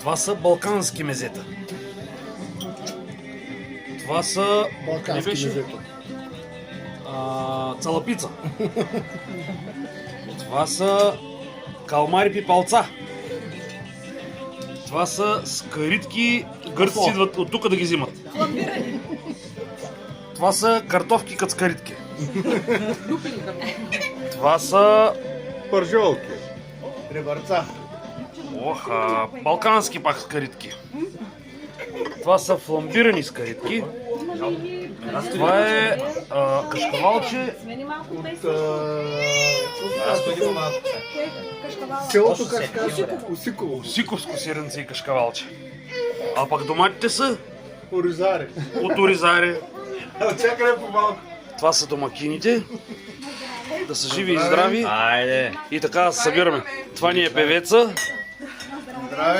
Това са балкански мезета. Това са... Балкански мезета. Цалапица. Това са калмари пипалца. Това са скаритки. Гърци идват от тук да ги взимат. Това са картофки кацкаритки. Това са... Пържолки. Ребърца. Балкански пак скаритки. Това са фламбирани скаритки. Това е кашкавалче. Селото Кашкавал. Усиково. Сиковско сиренце и кашкавалче. А пък доматите са Оризари. от Оризаре. Чакай по-малко. Това са домакините. Да са живи и здрави. Айде! И така събираме. Това ни е певеца. Здравей.